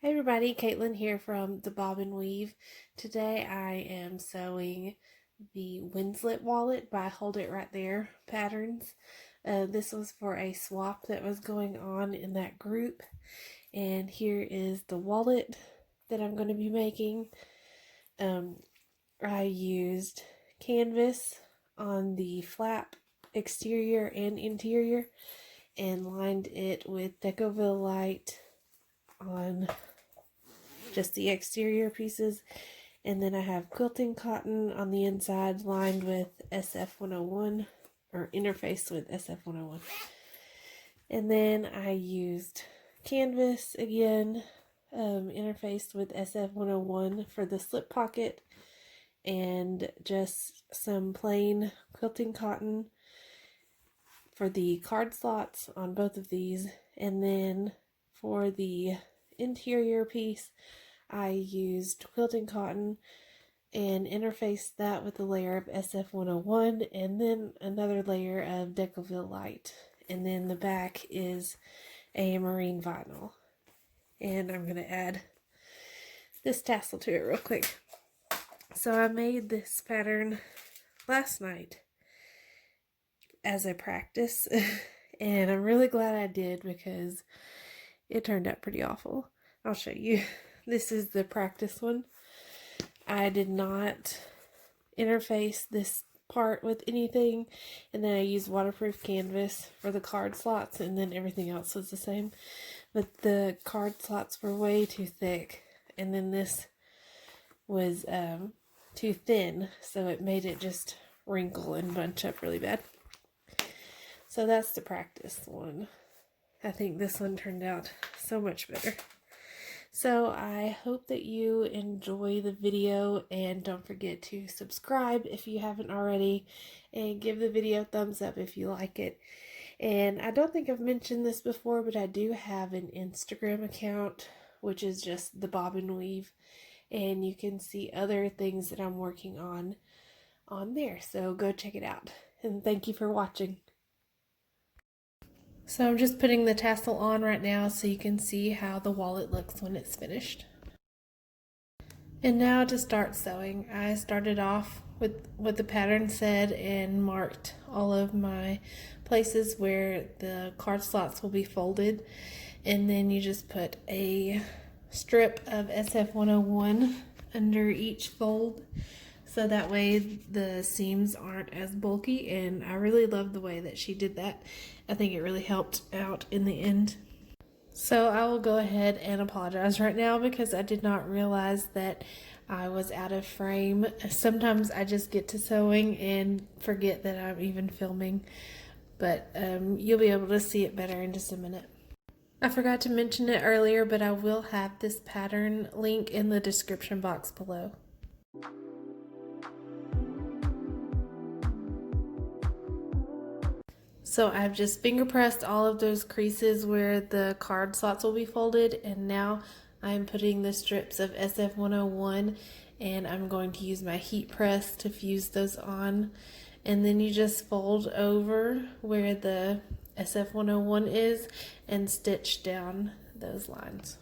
Hey everybody, Caitlin here from the Bob and Weave. Today I am sewing the Winslet wallet by Hold It Right There patterns. This was for a swap that was going on in that group, and here is the wallet that I'm going to be making. I used canvas on the flap exterior and interior and lined it with Decoville Light on just the exterior pieces, and then I have quilting cotton on the inside lined with SF101 or interfaced with SF101, and then I used canvas again, interfaced with SF101 for the slip pocket, and just some plain quilting cotton for the card slots on both of these. And then for the interior piece, I used quilting cotton and interfaced that with a layer of SF101 and then another layer of Decoville Light. And then the back is a marine vinyl. And I'm going to add this tassel to it real quick. So I made this pattern last night as a practice, and I'm really glad I did because it turned out pretty awful. I'll show you. This is the practice one. I did not interface this part with anything, and then I used waterproof canvas for the card slots, and then everything else was the same. But the card slots were way too thick, and then this was too thin, so it made it just wrinkle and bunch up really bad. So that's the practice one. I think this one turned out so much better. So I hope that you enjoy the video, and don't forget to subscribe if you haven't already, and give the video a thumbs up if you like it. And I don't think I've mentioned this before, but I do have an Instagram account, which is just the Bob and Weave, and you can see other things that I'm working on there. So go check it out, and thank you for watching. So I'm just putting the tassel on right now so you can see how the wallet looks when it's finished. And now to start sewing, I started off with what the pattern said and marked all of my places where the card slots will be folded. And then you just put a strip of SF101 under each fold, so that way the seams aren't as bulky, and I really love the way that she did that. I think it really helped out in the end. So I will go ahead and apologize right now because I did not realize that I was out of frame. Sometimes I just get to sewing and forget that I'm even filming, but you'll be able to see it better in just a minute. I forgot to mention it earlier, but I will have this pattern link in the description box below. So I've just finger pressed all of those creases where the card slots will be folded, and now I'm putting the strips of SF101, and I'm going to use my heat press to fuse those on. And then you just fold over where the SF101 is and stitch down those lines.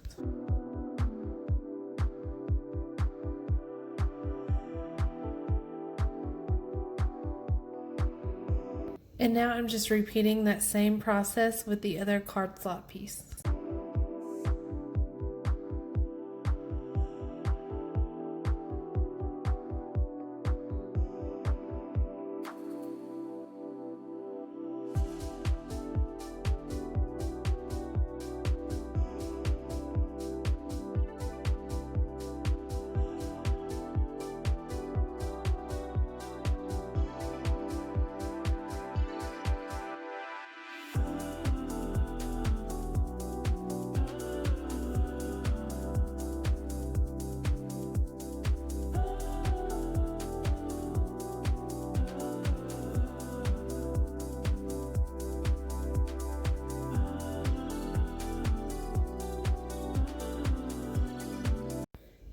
And now I'm just repeating that same process with the other card slot piece.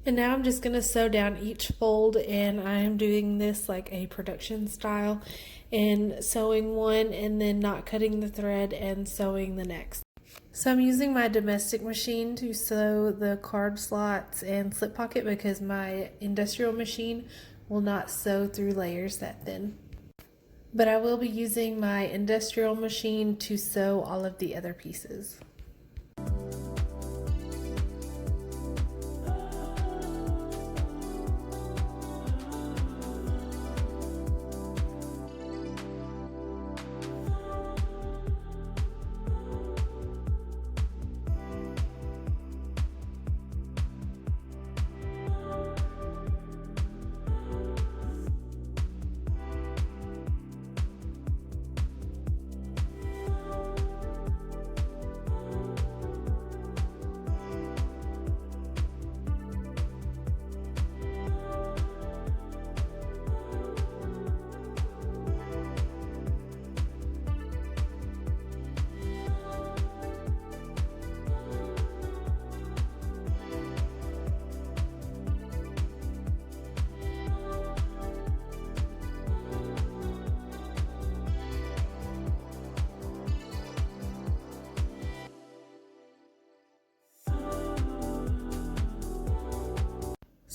And now I'm just going to sew down each fold, and I'm doing this like a production style, and sewing one and then not cutting the thread and sewing the next. So I'm using my domestic machine to sew the card slots and slip pocket because my industrial machine will not sew through layers that thin. But I will be using my industrial machine to sew all of the other pieces.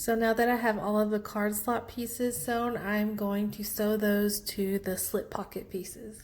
So now that I have all of the card slot pieces sewn, I'm going to sew those to the slip pocket pieces.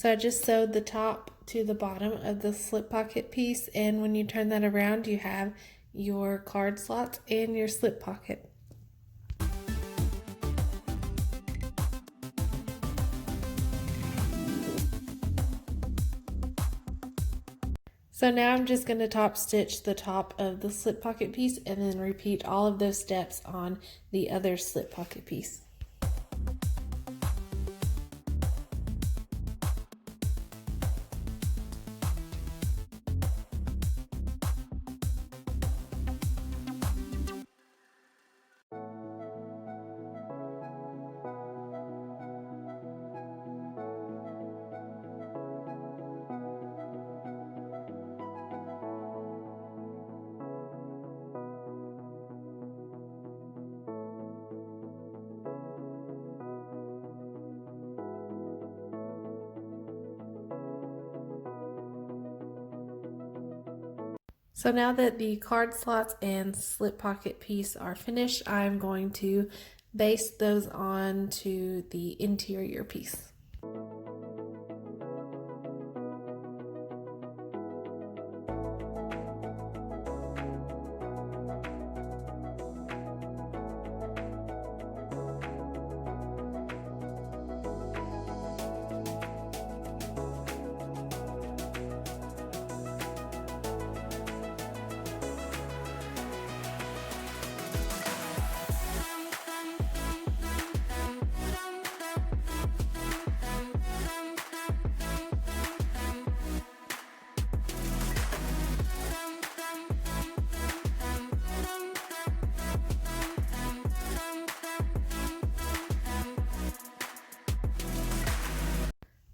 So I just sewed the top to the bottom of the slip pocket piece, and when you turn that around, you have your card slots and your slip pocket. So now I'm just going to top stitch the top of the slip pocket piece and then repeat all of those steps on the other slip pocket piece. So now that the card slots and slip pocket piece are finished, I'm going to baste those on to the interior piece.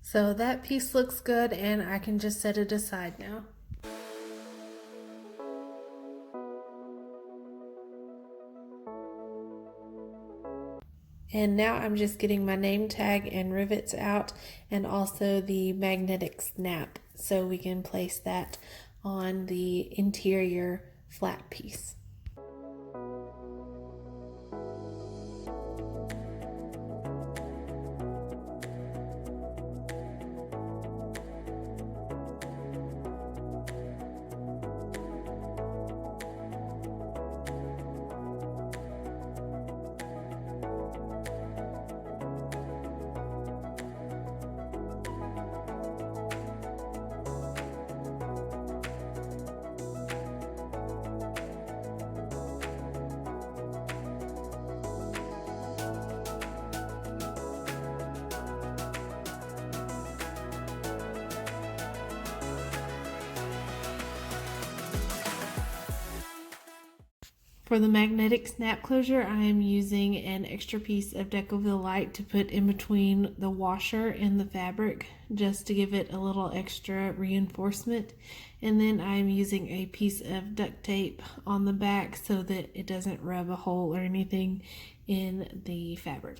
So that piece looks good, and I can just set it aside now. And now I'm just getting my name tag and rivets out, and also the magnetic snap, so we can place that on the interior flat piece. For the magnetic snap closure, I am using an extra piece of Decoville Light to put in between the washer and the fabric, just to give it a little extra reinforcement. And then I'm using a piece of duct tape on the back so that it doesn't rub a hole or anything in the fabric.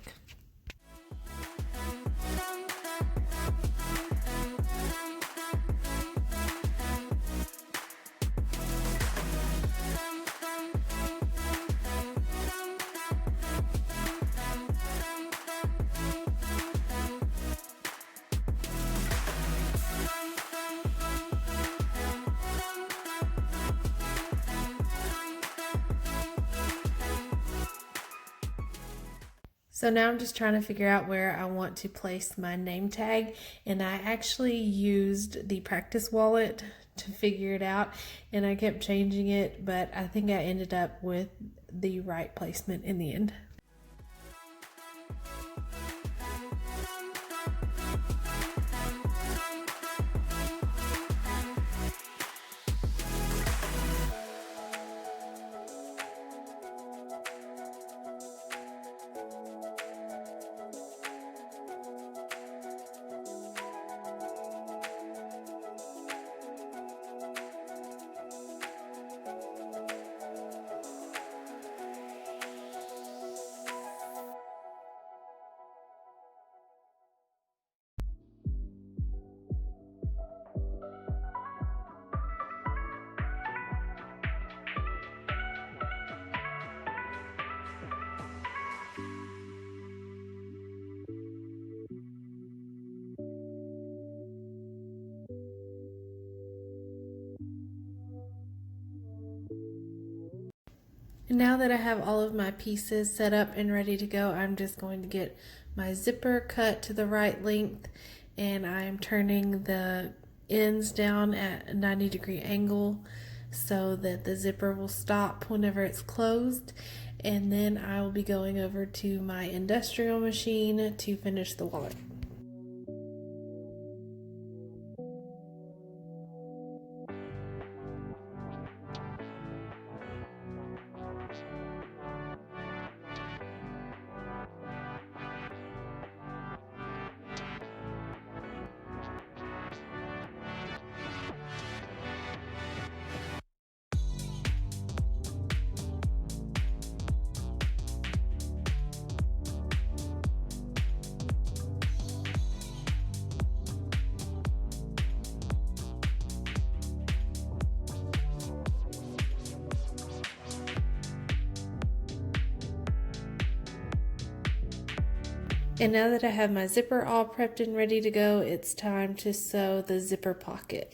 So now I'm just trying to figure out where I want to place my name tag, and I actually used the practice wallet to figure it out, and I kept changing it, but I think I ended up with the right placement in the end. And now that I have all of my pieces set up and ready to go, I'm just going to get my zipper cut to the right length, and I'm turning the ends down at a 90-degree angle so that the zipper will stop whenever it's closed. And then I will be going over to my industrial machine to finish the wallet. And now that I have my zipper all prepped and ready to go, it's time to sew the zipper pocket.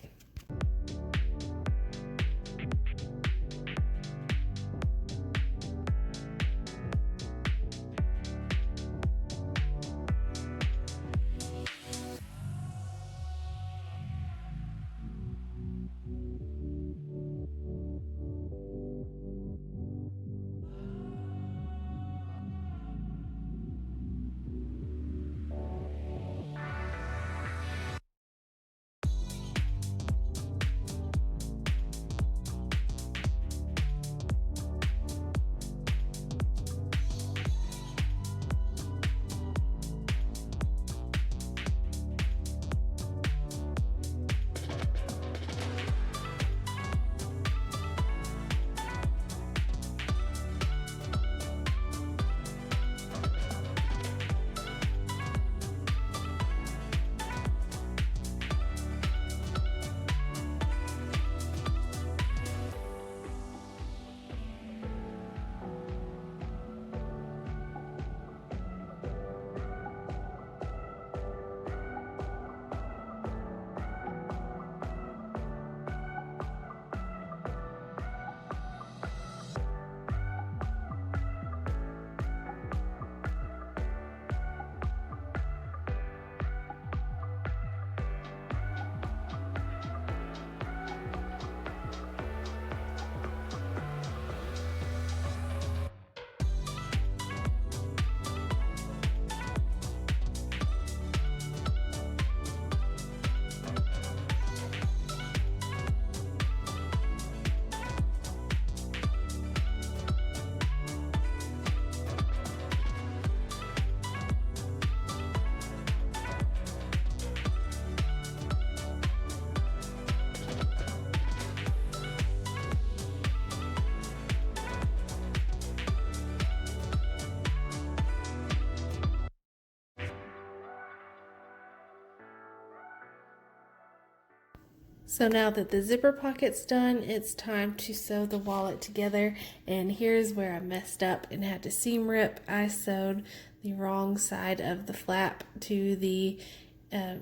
So now that the zipper pocket's done, it's time to sew the wallet together. And here's where I messed up and had to seam rip. I sewed the wrong side of the flap to the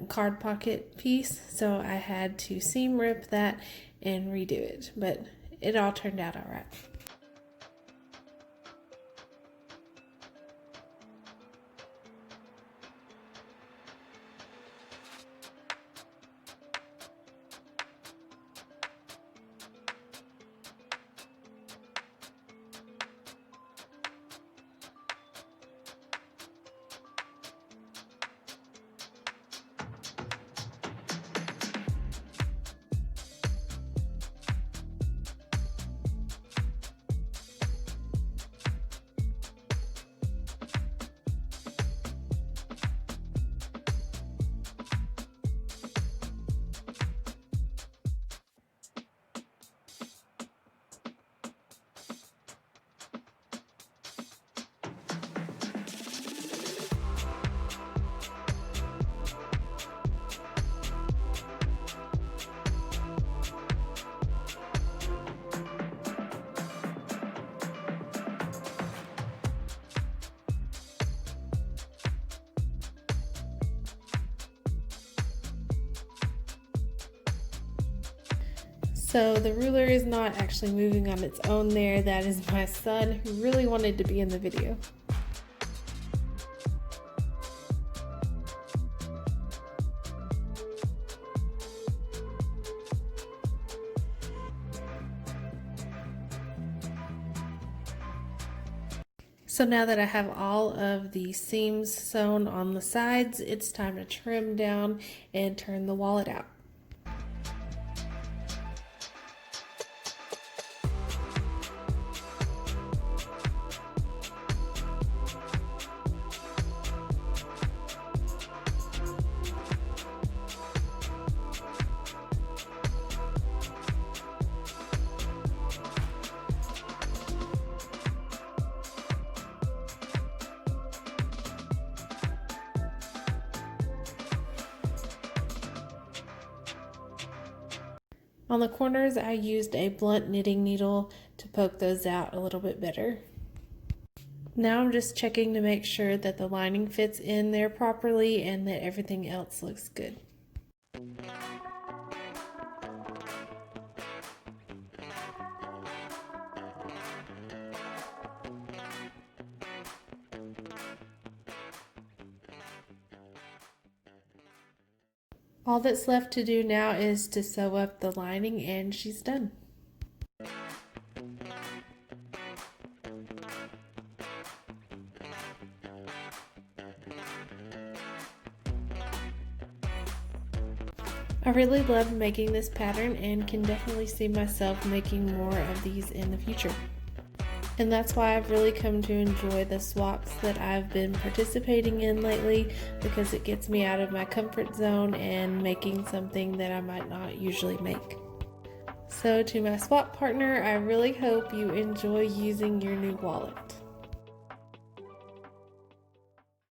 card pocket piece, so I had to seam rip that and redo it, but it all turned out all right. So the ruler is not actually moving on its own there. That is my son who really wanted to be in the video. So now that I have all of the seams sewn on the sides, it's time to trim down and turn the wallet out. On the corners, I used a blunt knitting needle to poke those out a little bit better. Now I'm just checking to make sure that the lining fits in there properly and that everything else looks good. All that's left to do now is to sew up the lining and she's done. I really love making this pattern and can definitely see myself making more of these in the future. And that's why I've really come to enjoy the swaps that I've been participating in lately, because it gets me out of my comfort zone and making something that I might not usually make. So to my swap partner, I really hope you enjoy using your new wallet.